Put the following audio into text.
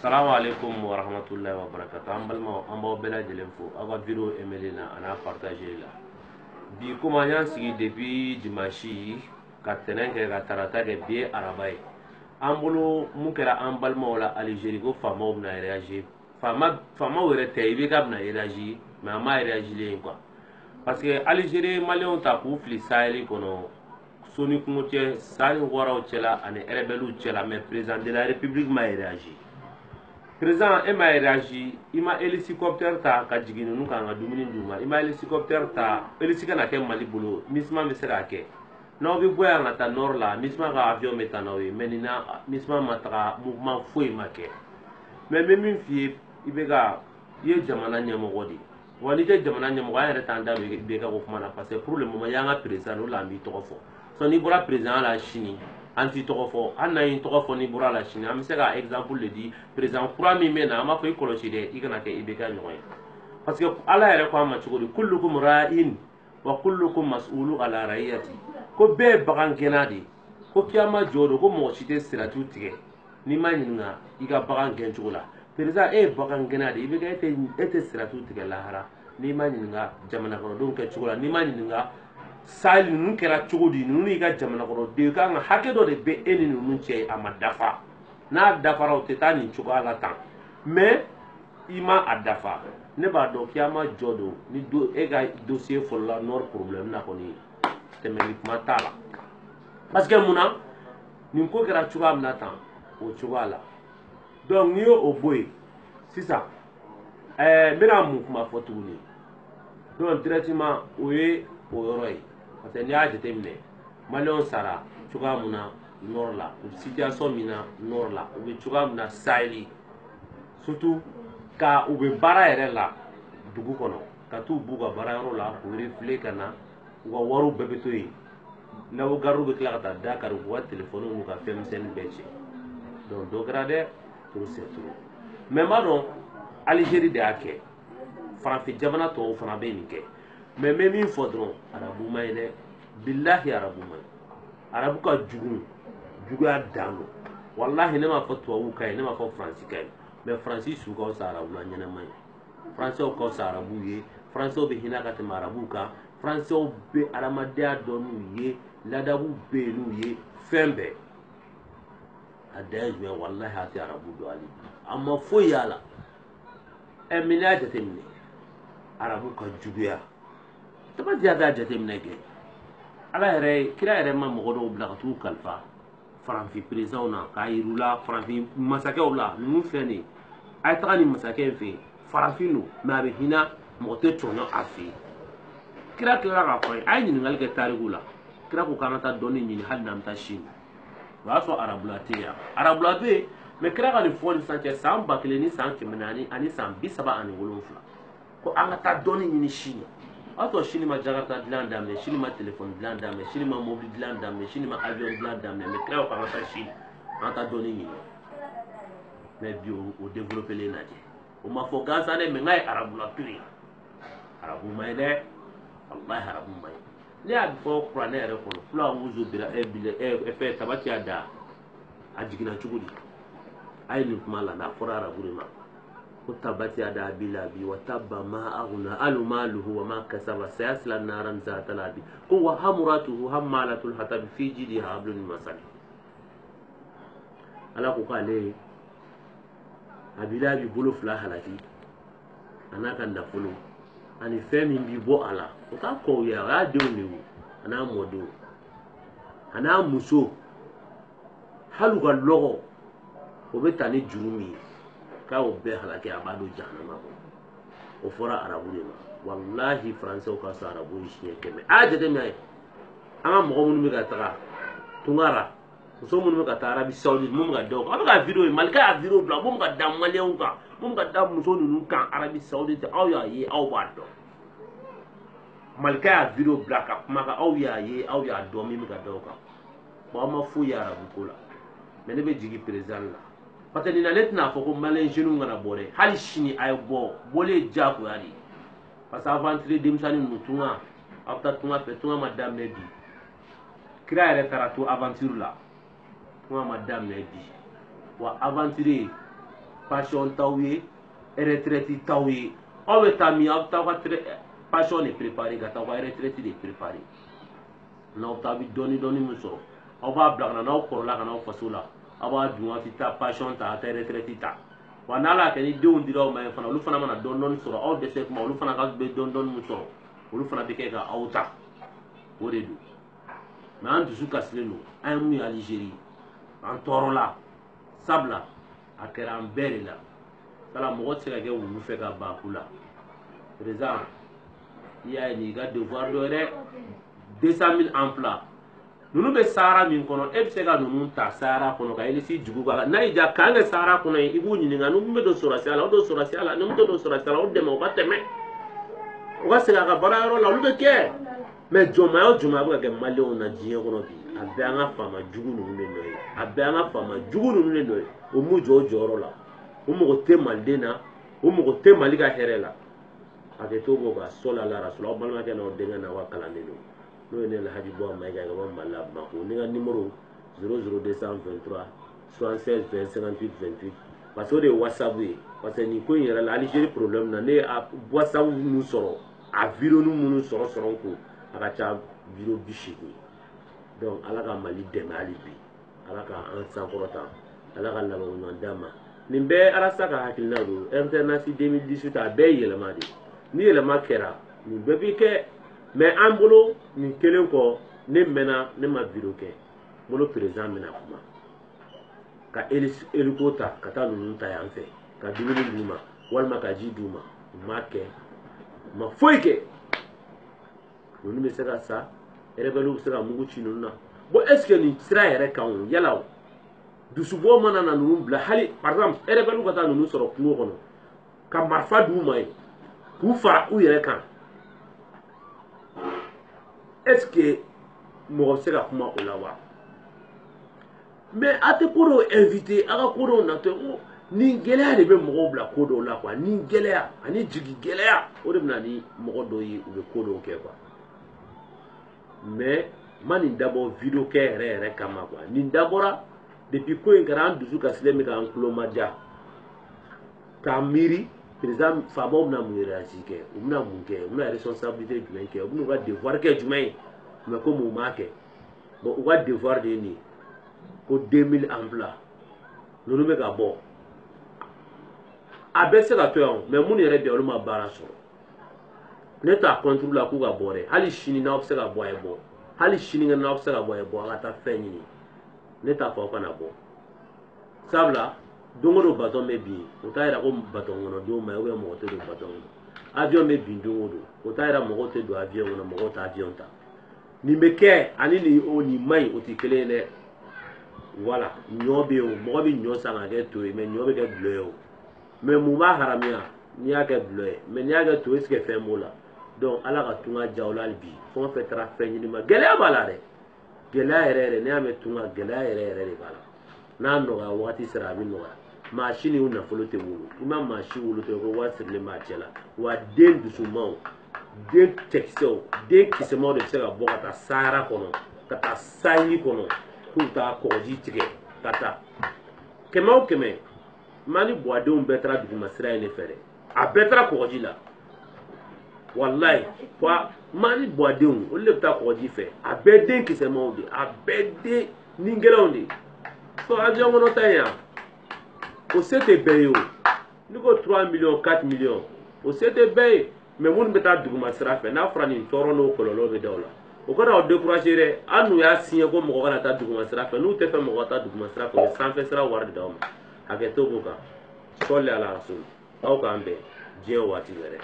Salamu alaikum wa rahmatullahi wa barakatuh. An balima an b'aw bɛɛ lajɛlen fo aw ka video aimé la ani a partagé la. Bi komi an y'an sigi depuis dimanche ka tɛnɛn kɛ ka tarata kɛ bi ye araba ye. An bolo mun kɛra an balimaw la Algérie ko faamaw bɛna réagir. Faamaw yɛrɛ tɛ IBK bɛna réagir mais an ma réagir quoi. Parce que Algérie maliyɛnw ta k'u fili Sahel kɔnɔ soni kungo cɛ Sahel wɔɔrɔw cɛla ani rebelles cɛla mais président de la République ma réagir. Président e ma réagi i ma hélicoptère ta ka jigin ninnu kan ka dumuni d'u ma i ma hélicoptère ta hélici kana kɛ Mali bolo MISMA bɛ se k'a kɛ n'aw bɛ bɔ yan ka taa nord la MISMA ka avion bɛ taa n'aw ye mais nin na MISMA ma taga mouvement foyi ma kɛ mais n bɛ min f'i ye IBK i ye jamana ɲɛmɔgɔ de ye wa n'i tɛ jamana ɲɛmɔgɔ an yɛrɛ t'an da don IBK ko kuma na parce que pour le moment y'an ka président o la an b'i tɔgɔ fɔ so n'i bɔra président la sini an t'i tɔgɔ fɔ an n'an y'i tɔgɔ fɔ n'i bɔra la sini an bɛ se ka exemple de di président kura min bɛ na an b'a fɔ i kɔlɔsi dɛ i kana kɛ IBK ɲɔgɔn ye parce que ala yɛrɛ ko an ma cogo di kullukum ra'in wa kullukum mas'ulu ala ra'iyati ko bɛɛ ye bagan gɛnna de ye ko kiyama jɔ don ko mɔgɔ si tɛ siratu tigɛ n'i ma ɲininka i ka bagan gɛn cogo la président e ye bagan gɛnna de ye IBK e tɛ siratu tigɛ lahara n'i ma ɲininka jamana kɔnɔdenw kɛ cogo la n'i ma ɲininka Sahel ninnu kɛra cogo di ninnu y'i ka jamana kɔnɔdenw kan ka hakɛ dɔ de bɛ e ni ninnu cɛ a ma dafa n'a dafara o tɛ taa nin cogoya la tan mais i ma a dafa ne b'a dɔn kiyama jɔ don ni e ka dossier fɔlɔla nord problème na kɔni tɛmɛli kuma t'a la parce que munna nin ko kɛra cogoya min na tan o cogoya la donc n'i y'o bɔ yen sisan n bɛna mun kuma fɔ tuguni donc directement o ye o yɔrɔ ye parce que n'i y'a jateminɛ maliyɛnw sara cogoya min na nord la u bɛ situation min na nord la u bɛ cogoya min na Sahel surtout ka u bɛ baara yɛrɛ la dugu kɔnɔ ka t'u b'u ka baarayɔrɔ la k'u refile ka na u ka wariw bɛɛ bɛ to yen n'aw gariw bɛ tila ka taa Dakar k'u ka téléphone n'u ka fɛn misɛnnin bɛɛ cɛ donc dɔ kɛra dɛ trop c'est trop mais n b'a dɔn Algérie de y'a kɛ farafin jamana tɔw fana bɛ nin kɛ mais n bɛ min fɔ dɔrɔn arabu ma ye dɛ bilahi arabu ma ye arabu ka jugu juguya dan don walahi ne m'a fɔ tubabu ka ye ne m'a fɔ faransi ka ye mais faransi su ka fisa arabu la ɲɛnama ye faransɛw ka fisa arabu ye faransɛw bɛ hinɛ ka tɛmɛ arabu kan faransɛw bɛ adamadenya dɔn n'u ye ladabu bɛ yen n'u ye fɛn bɛɛ a dan ye jumɛn walahi a tɛ arabu dɔn hali bi a ma foyi y'a la mais n'i y'a jateminɛ arabu ka juguya tabatiya b'a jateminɛ kɛ ala yɛrɛ kira yɛrɛ ma mɔgɔ dɔw bila ka t'u kalifa farafin présidentw na k'a yir'u la farafin masakɛw la ninnu filɛ nin ye a ye taga nin masakɛ in fɛ yen farafin don mais a bɛ hinɛ mɔgɔ tɛ tɔɲɔ a fɛ yen kira tilara k'a fɔ a ye ɲininkali kɛ tariku la kira ko k'an ka taa dɔnni ɲini hali n'an bɛ taa Sini o y'a sɔrɔ arabula tɛ yan arabula bɛ yen mais kira ka nin fɔ nin san cɛ san 1000 ni san 400 ani san 37 ko an ka taa dɔnni ɲini Sini o y'a sɔrɔ Sini ma jakarta dilan daminɛ Sini ma téléphone dilan daminɛ Sini ma mobile dilan daminɛ Sini ma avion dilan daminɛ mais kira ko k'an ka taa Sini an ka taa dɔnni ɲini mais bi o développé len lajɛ o ma fɔ gansan dɛ mais n k'a ye arabula to yen arabu ma ye dɛ wallahi arabu ma ye ne y'a fɔ kuranɛ yɛrɛ kɔnɔ fula wuzo bira fɛ tabati y'a da a jiginna cogo di a ye nin kuma la n'a fɔra arabu de ma ko tabati y'a da bilabi wa tabba ma aghna alu maluhu wa ma kasaba sayasla naran zata labi ko wa hamuratuhu hammalatul hatab fi jidiha hablum min masad ala ko k'ale a bilabi bolo fila halaki a n'a ka nafolo ani fɛn min b'i bɔ a la o t'a kɔw ye o y'a denw de ye a n'a mɔdenw a n'a muso hali u ka lɔgɔ o bɛ taa ni juru min ye k'a y'o bɛɛ halaki a b'a don jahanama kɔnɔ o fɔra arabu de ma walahi faransɛw ka sɔn arabu ye siɲɛ 100 a y'a jateminɛ ye an ka mɔgɔ minnu bɛ ka taga Tunkara muso minnu bɛ ka taa Arabi Saoudite mun bɛ ka da o kan a bɛ ka video ye Malika y'a video bila mun bɛ ka da maliyɛnw kan mun bɛ ka da muso ninnu kan Arabi Saoudite aw y'a ye aw b'a dɔn Malika y'a video bila ka kuma kan aw y'a ye aw y'a dɔn min bɛ ka da o kan bon aw ma foyi ye arabu ko la mais ne bɛ jigin président la parce que nin na ne tɛna fɔ ko maliyɛn jeunes kana bɔ dɛ hali sini a ye bɔ bɔlen ye diyagoya de ye parce que aventure denmisɛnnin ninnu tunga aw bɛ taa tunga fɛ tunga ma daminɛ bi kira yɛrɛ taara to aventure la tunga ma daminɛ bi wa aventure passion taw ye retraite taw ye aw bɛ taa min aw bɛ taa ka passion de préparer ka taa ka retraite de préparer n'aw taa bɛ dɔɔni dɔɔni min sɔrɔ aw b'a bila ka na n'aw kɔrɔla ka n'aw faso la aw b'a dun aw tɛ taa passion ta a tɛ retraite ta wa n'ala y'a kɛ ni denw dira aw ma yen fana olu fana mana dɔɔni dɔɔni sɔrɔ aw dɛsɛ kuma olu fana ka bɛ dɔɔni dɔɔni min sɔrɔ olu fana bɛ kɛ ka aw ta o de don mais an dusu kasilen don an ye mun ye Algérie an tɔɔrɔla sabula a kɛra an bɛɛ de la sala mɔgɔ tɛ se ka kɛ wulu fɛ ka ban ku la président i y'a ye nin ka devoir dɔ dɛ 200 000 emplois ninnu bɛ Sahara min kɔnɔ e bɛ se ka ninnu ta Sahara kɔnɔ ka Elisi jugu k'a la n'a y'i diya k'an kɛ Sahara kɔnɔ yen i b'u ɲininka n'u bɛ don sɔrɔsiya la o don sɔrɔsiya la n'u tɛ don sɔrɔsiya la o dɛmɛ o ka tɛmɛ o ka segin a ka baara yɔrɔ la olu bɛ kɛ mais jɔnmaya o jɔnmaya bɛ ka kɛ maliyɛnw na diɲɛ kɔnɔ bi a bɛɛ an ka faama jugu ninnu de nɔ ye a bɛɛ an ka faama jugu ninnu de nɔ ye o m'u jɔ o jɔyɔrɔ la o mago tɛ maliden na o mago tɛ Mali ka hɛrɛ la a kɛ to b'o ka sɔli Ala rasuli aw balimakɛ n'aw denkɛ n'aw ka kalanden don n'o ye ne Alhaji Buwa Mayiga ka bɔ Mali la Bamako ne ka numéro 00223 76 20 58 28 parce que o de ye WhatsApp ye parce que nin ko in yɛrɛ la Algérie problème na ne ye WhatsApp minnu sɔrɔ a vidéo minnu sɔrɔ n kun a ka ca vidéo 80 donc Ala ka Mali dɛmɛ hali bi Ala ka an sankɔrɔta Ala ka laban ɲuman d'an ma nin bɛɛ Arasa ka hakilina don Alternance 2018 a bɛɛ ye yɛlɛma de ni yɛlɛma kɛra nin bɛɛ bi kɛ mais an bolo nin kelen kɔ ne mɛnna ne ma vidéo kɛ n bolo président bɛna kuma ka hélico ta ka taa ninnu ta yan fɛ ka dumuni d'u ma walima ka ji d'u ma u ma kɛ u ma foyi kɛ ninnu bɛ se ka sa rebelle bɛ se ka mugu ci ninnu na bon est ce que nin sira yɛrɛ kan o yala o dusubɔ mana na ninnu bila hali par exemple rebelle ka taa ninnu sɔrɔ kungo kɔnɔ ka marifa d'u ma ye k'u fara u yɛrɛ kan est ce que mɔgɔ bɛ se ka kuma o la wa mais a tɛ ko dɔw invité a ka ko dɔw natɔ nin gɛlɛya de bɛ mɔgɔw bila ko dɔw la quoi nin gɛlɛya ani jigi gɛlɛya o de bɛ na ni mɔgɔ dɔw ye u bɛ ko dɔw kɛ quoi mais ma nin dabɔ vidéo kɛ yɛrɛ yɛrɛ kama quoi nin dabɔra depuis ko in kɛra an dusu kasilen bɛ k'an tulo ma diya k'a miiri président faamaw bɛna mun réagir kɛ u bɛna mun kɛ u bɛna responsabilité jumɛn kɛ u bɛna u ka devoir kɛ jumɛn ye mais comme u m'a kɛ bon u ka devoir de ye nin ye ko 2000 emplois ninnu bɛ ka bɔ a bɛ se ka to yan mais minnu yɛrɛ bɛ yen olu ma baara sɔrɔ ne t'a contre la k'u ka bɔ dɛ hali sini n'aw bɛ se ka bɔ a ye bɔ hali sinikɛnɛ n'aw bɛ se ka bɔ a ye bɔ a ka taa fɛn ɲini ne t'a fɔ aw kana bɔ sabula don o don baton bɛ bin o t'a yira ko baton kɔnɔ denw ma ye mɔgɔ tɛ don baton kɔnɔ avion bɛ bin don o don o t'a yira mɔgɔw tɛ don avion kɔnɔ mɔgɔw tɛ avion ta nin bɛ kɛ ani nin man ɲi o tɛ kelen ye dɛ voilà ɲɔ bɛ yen o mɔgɔ bɛ ɲɔ san ka kɛ to ye mais ɲɔ bɛ kɛ dulɔ ye o mais mun b'a haramiya n'i y'a kɛ dulɔ ye mais n'i y'a kɛ to est ce que fɛn b'o la donc Ala ka tunga diya o la hali bi fɛn o fɛn taara fɛn ɲini ma gɛlɛya b'a la dɛ gɛlɛya yɛrɛ yɛrɛ n'i y'a mɛn tunga gɛlɛya yɛrɛ yɛrɛ de b'a la n'a nɔgɔya wagati sera a bɛ nɔgɔya maa si ni nafolo tɛ wolo i ma maa si wolo tɛ ko wari sirilen b'a cɛ la wa den dusumanw den cɛkisɛw den kisɛmaw de bɛ se ka bɔ ka taa Sahara kɔnɔ ka taa Saheli kɔnɔ k'u taa kɔgɔji tigɛ ka taa kɛmɛ o kɛmɛ Mali buwadenw bɛɛ taara duguma sira in de fɛ dɛ a bɛɛ taara kɔgɔji la walayi wa Mali buwadenw olu de bɛ taa kɔgɔji fɛ a bɛɛ den kisɛmaw de a bɛɛ den nigɛlɛnw de so avion kɔnɔ ta yan o se tɛ bɛɛ ye o ni ko 3 millions 4 millions o se tɛ bɛɛ ye mais minnu bɛ taa duguma sira fɛ n'a fɔra nin tɔɔrɔ n'o kɔlɔlɔ bɛ da o la o kana aw décourager dɛ an n'u y'a signé ko mɔgɔ kana taa duguma sira fɛ n'u tɛ fɛ mɔgɔ ka taa duguma sira fɛ o ye sanfɛ sira wari de d'aw ma hakɛ to b'o kan sɔli Ala rasuli aw k'an bɛn diɲɛ waati bɛɛ dɛ